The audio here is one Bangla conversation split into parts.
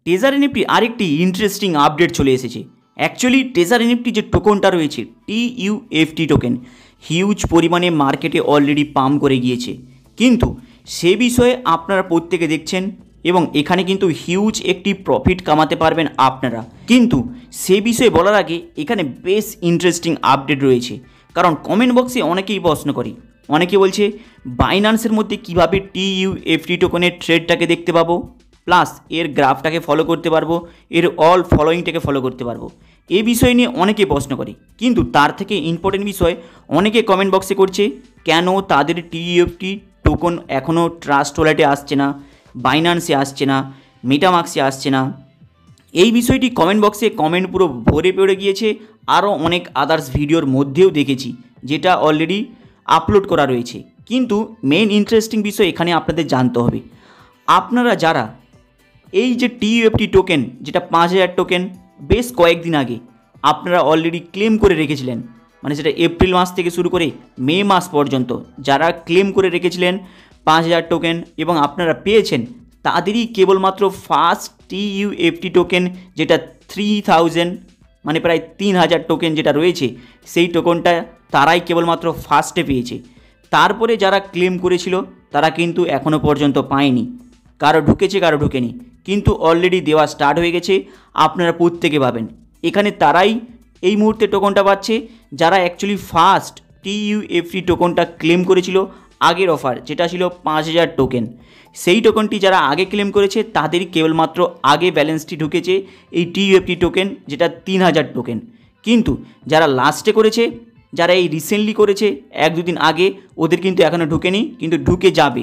টেজার এনএফটি আরেকটি ইন্টারেস্টিং আপডেট চলে এসেছে। অ্যাকচুয়ালি টেজার এনএফটি যে টোকনটা রয়েছে TUFT টোকেন হিউজ পরিমাণে মার্কেটে অলরেডি পাম্প করে গিয়েছে, কিন্তু সে বিষয়ে আপনারা প্রত্যেকে দেখছেন এবং এখানে কিন্তু হিউজ একটি প্রফিট কামাতে পারবেন আপনারা। কিন্তু সে বিষয়ে বলার আগে এখানে বেশ ইন্টারেস্টিং আপডেট রয়েছে, কারণ কমেন্ট বক্সে অনেকেই প্রশ্ন করে, অনেকে বলছে বাইন্যান্সের মধ্যে কীভাবে TUFT টোকনের ট্রেডটাকে দেখতে পাবো, প্লাস এর গ্রাফটাকে ফলো করতে পারবো, এর অল ফলোয়িংটাকে ফলো করতে পারবো। এই বিষয় নিয়ে অনেকে প্রশ্ন করে, কিন্তু তার থেকে ইম্পর্টেন্ট বিষয় অনেকে কমেন্ট বক্সে করছে কেন তাদের TUFT টোকন এখনও ট্রাস্ট ওয়ালেটে আসছে না, বাইন্যান্সে আসছে না, মেটামাক্সে আসছে না। এই বিষয়টি কমেন্ট বক্সে কমেন্ট পুরো ভরে পড়ে গিয়েছে। আরও অনেক আদার্স ভিডিওর মধ্যেও দেখেছি যেটা অলরেডি আপলোড করা রয়েছে। কিন্তু মেইন ইন্টারেস্টিং বিষয় এখানে আপনাদের জানতে হবে, আপনারা যারা এই যে TUFT টোকেন যেটা 5000 টোকেন বেশ কয়েকদিন আগে আপনারা অলরেডি ক্লেম করে রেখেছিলেন, মানে সেটা এপ্রিল মাস থেকে শুরু করে মে মাস পর্যন্ত যারা ক্লেম করে রেখেছিলেন 5000 টোকেন এবং আপনারা পেয়েছেন, তাদেরই কেবলমাত্র ফার্স্ট TUFT টোকেন যেটা 3000 মানে প্রায় 3000 টোকেন যেটা রয়েছে সেই টোকনটা তারাই কেবলমাত্র ফার্স্টে পেয়েছে। তারপরে যারা ক্লেম করেছিল তারা কিন্তু এখনও পর্যন্ত পায়নি, কারো ঢুকেছে কারো ঢুকেনি, কিন্তু অলরেডি দেওয়া স্টার্ট হয়ে গেছে। আপনারা প্রত্যেকে পাবেন, এখানে তারাই এই মুহূর্তে টোকনটা পাচ্ছে যারা অ্যাকচুয়ালি ফার্স্ট TUFT টোকনটা ক্লেম করেছিল আগের অফার যেটা ছিল 5000 টোকেন। সেই টোকনটি যারা আগে ক্লেম করেছে তাদেরই কেবলমাত্র আগে ব্যালেন্সটি ঢুকেছে এই TUFT টোকেন যেটা 3000 টোকেন। কিন্তু যারা লাস্টে করেছে, যারা এই রিসেন্টলি করেছে 1-2 দিন আগে, ওদের কিন্তু এখনও ঢুকেনি, কিন্তু ঢুকে যাবে।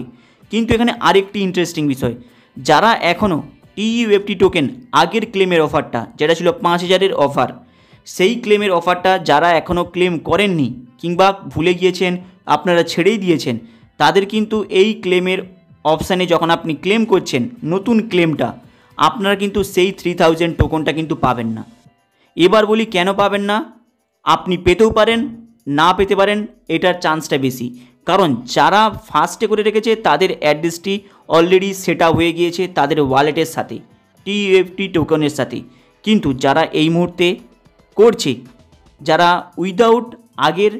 কিন্তু এখানে আরেকটি ইন্টারেস্টিং বিষয়, যারা এখনও TUFT টোকেন আগের ক্লেমের অফারটা যেটা ছিল 5000-এর অফার, সেই ক্লেমের অফারটা যারা এখনও ক্লেম করেননি কিংবা ভুলে গিয়েছেন, আপনারা ছেড়েই দিয়েছেন, তাদের কিন্তু এই ক্লেমের অপশানে যখন আপনি ক্লেম করছেন নতুন ক্লেমটা, আপনারা কিন্তু সেই 3000 টোকনটা কিন্তু পাবেন না। এবার বলি কেন পাবেন না, আপনি পেতেও পারেন না পেতে পারেন, এটার চান্সটা বেশি, কারণ যারা ফার্স্টে করে রেখেছে তাদের অ্যাড্রেসটি অলরেডি সেট আপ হয়ে গিয়েছে তাদের ওয়ালেটের সাথে TUFT টোকনের সাথে। কিন্তু যারা এই মুহূর্তে করছে, যারা উইদাউট আগের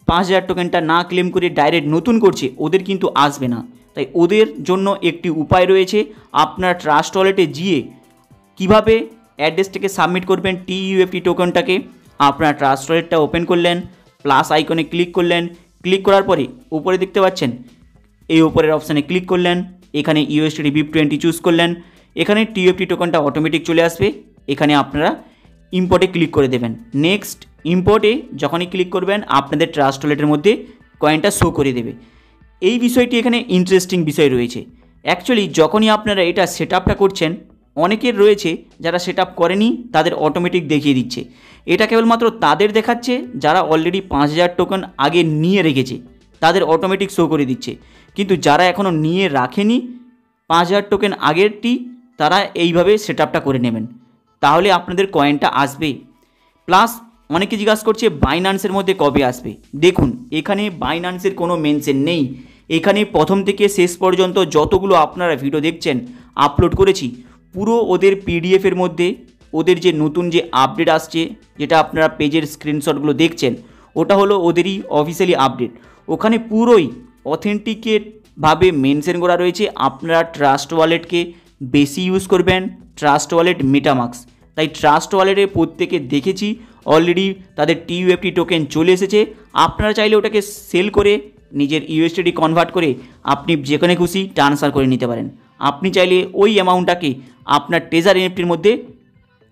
5000 টোকেনটা না ক্লেম করে ডাইরেক্ট নতুন করছে, ওদের কিন্তু আসবে না। তাই ওদের জন্য একটি উপায় রয়েছে, আপনার ট্রাস্ট ওয়ালেটে গিয়ে কীভাবে অ্যাড্রেসটাকে সাবমিট করবেন TUFT টোকনটাকে। আপনার ট্রাস্ট ওয়ালেটটা ওপেন করলেন, প্লাস আইকনে ক্লিক করলেন, ক্লিক করার পরে উপরে দেখতে পাচ্ছেন এই উপরের অপশানে ক্লিক করলেন, এখানে USDT BIP20 চুজ করলেন, এখানে TUFT টোকনটা অটোমেটিক চলে আসবে। এখানে আপনারা ইম্পোর্টে ক্লিক করে দেবেন। নেক্সট ইম্পোর্টে যখনই ক্লিক করবেন আপনাদের ট্রাস্ট ওয়ালেটের মধ্যে কয়েনটা শো করে দেবে। এই বিষয়টি এখানে ইন্টারেস্টিং বিষয় রয়েছে। অ্যাকচুয়ালি যখনই আপনারা এটা সেট আপটা করছেন, অনেকের রয়েছে যারা সেট আপ করেনি, তাদের অটোমেটিক দেখিয়ে দিচ্ছে। এটা কেবলমাত্র তাদের দেখাচ্ছে যারা অলরেডি 5000 টোকেন আগে নিয়ে রেখেছে, তাদের অটোমেটিক শো করে দিচ্ছে। কিন্তু যারা এখনও নিয়ে রাখেনি 5000 টোকেন আগেরটি, তারা এইভাবে সেট আপটা করে নেবেন, তাহলে আপনাদের কয়েনটা আসবে। প্লাস অনেকে জিজ্ঞাসা করছে বাইন্যান্সের মধ্যে কবে আসবে। দেখুন, এখানে বাইন্যান্সের কোনো মেনশন নেই। এখানে প্রথম থেকে শেষ পর্যন্ত যতগুলো আপনারা ভিডিও দেখছেন আপলোড করেছি, পুরো ওদের PDF-এর মধ্যে ওদের যে নতুন যে আপডেট আসছে, যেটা আপনারা পেজের স্ক্রিনশটগুলো দেখছেন, ওটা হলো ওদেরই অফিসিয়ালি আপডেট। ওখানে পুরোই অথেন্টিকেটভাবে মেনশন করা রয়েছে আপনারা ট্রাস্ট ওয়ালেটকে বেশি ইউজ করবেন, ট্রাস্ট ওয়ালেট মেটামাক্স। তাই ট্রাস্ট ওয়ালেটে প্রত্যেকে দেখেছি অলরেডি তাদের TUFT টোকেন চলে এসেছে। আপনারা চাইলে ওটাকে সেল করে নিজের USDT কনভার্ট করে আপনি যেখানে খুশি ট্রান্সফার করে নিতে পারেন। আপনি চাইলে ওই অ্যামাউন্টটাকে আপনার টেজার এনএফটির মধ্যে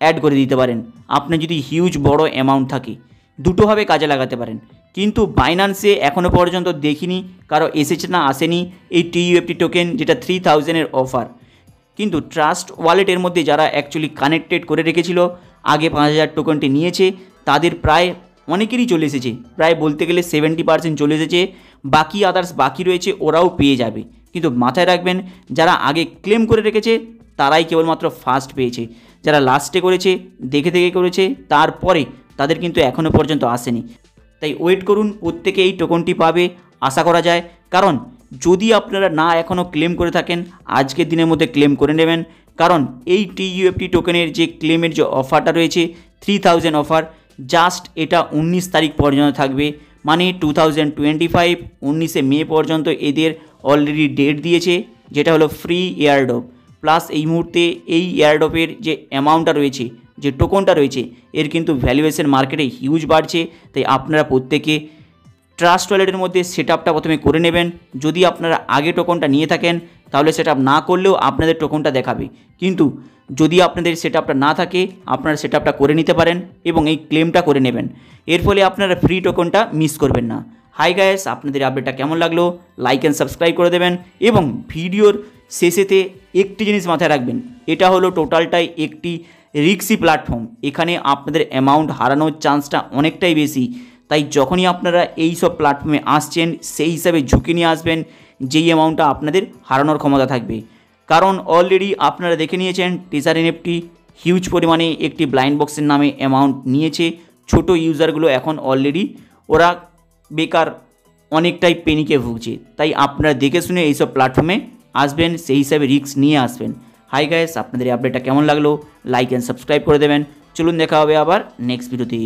অ্যাড করে দিতে পারেন। আপনার যদি হিউজ বড় অ্যামাউন্ট থাকে, দুটোভাবে কাজে লাগাতে পারেন। কিন্তু বাইন্যান্সে এখনও পর্যন্ত দেখিনি কারো এসেছে না আসেনি এই TUFT টোকেন যেটা 3000-এর অফার। কিন্তু ট্রাস্ট ওয়ালেটের মধ্যে যারা অ্যাকচুয়ালি কানেক্টেড করে রেখেছিল, আগে 5000 টোকেনটি নিয়েছে, তাদের প্রায় অনেকেরই চলে এসেছে, প্রায় বলতে গেলে 70% চলে এসেছে। বাকি আদার্স বাকি রয়েছে, ওরাও পেয়ে যাবে। কিন্তু মাথায় রাখবেন, যারা আগে ক্লেম করে রেখেছে তারাই কেবলমাত্র ফার্স্ট পেয়েছে, যারা লাস্টে করেছে দেখে দেখে করেছে তারপরে তাদের কিন্তু এখনও পর্যন্ত আসেনি। তাই ওয়েট করুন, প্রত্যেকে এই টোকনটি পাবে আশা করা যায়। কারণ যদি আপনারা না এখনও ক্লেম করে থাকেন, আজকের দিনের মধ্যে ক্লেম করে নেবেন, কারণ এই TUFT টোকেনের যে ক্লেমের যে অফারটা রয়েছে 3000 অফার, জাস্ট এটা 19 তারিখ পর্যন্ত থাকবে, মানে 2025 19শে মে পর্যন্ত এদের অলরেডি ডেট দিয়েছে, যেটা হলো ফ্রি এয়ারড্রপ। প্লাস এই মুহূর্তে এই এয়ারড্রপের যে অ্যামাউন্টটা রয়েছে, যে টোকনটা রয়েছে, এর কিন্তু ভ্যালুয়েশন মার্কেটে হিউজ বাড়ছে। তাই আপনারা প্রত্যেকে ট্রাস্ট ওয়ালেটের মধ্যে সেট আপটা প্রথমে করে নেবেন। যদি আপনারা আগে টোকনটা নিয়ে থাকেন তাহলে সেট আপ না করলেও আপনাদের টোকনটা দেখাবে, কিন্তু যদি আপনাদের সেট আপটা না থাকে আপনারা সেট আপটা করে নিতে পারেন এবং এই ক্লেমটা করে নেবেন। এর ফলে আপনারা ফ্রি টোকনটা মিস করবেন না। হাই গাইস, আপনাদের আপডেটটা কেমন লাগলো লাইক অ্যান্ড সাবস্ক্রাইব করে দেবেন এবং ভিডিওর শেষেতে একটি জিনিস মাথায় রাখবেন, এটা হলো টোটালটাই একটি রিস্কি প্ল্যাটফর্ম। এখানে আপনাদের অ্যামাউন্ট হারানোর চান্সটা অনেকটাই বেশি। তাই যখনই আপনারা এই সব প্ল্যাটফর্মে আসছেন সেই হিসাবে ঝুঁকি নিয়ে আসবেন, যেই অ্যামাউন্টটা আপনাদের হারানোর ক্ষমতা থাকবে। কারণ অলরেডি আপনারা দেখে নিয়েছেন টেজার এনএফটি হিউজ পরিমাণে একটি ব্লাইন্ড বক্সের নামে অ্যামাউন্ট নিয়েছে। ছোট ইউজারগুলো এখন অলরেডি ওরা বেকার অনেকটাই পেনিকে ভুগছে। তাই আপনারা দেখে শুনে এইসব প্ল্যাটফর্মে আসবেন, সেই হিসাবে রিস্ক নিয়ে আসবেন। হাই গাইস, আপনাদের এই আপডেটটা কেমন লাগলো লাইক অ্যান্ড সাবস্ক্রাইব করে দেবেন। চলুন দেখা হবে আবার নেক্সট ভিডিওতে।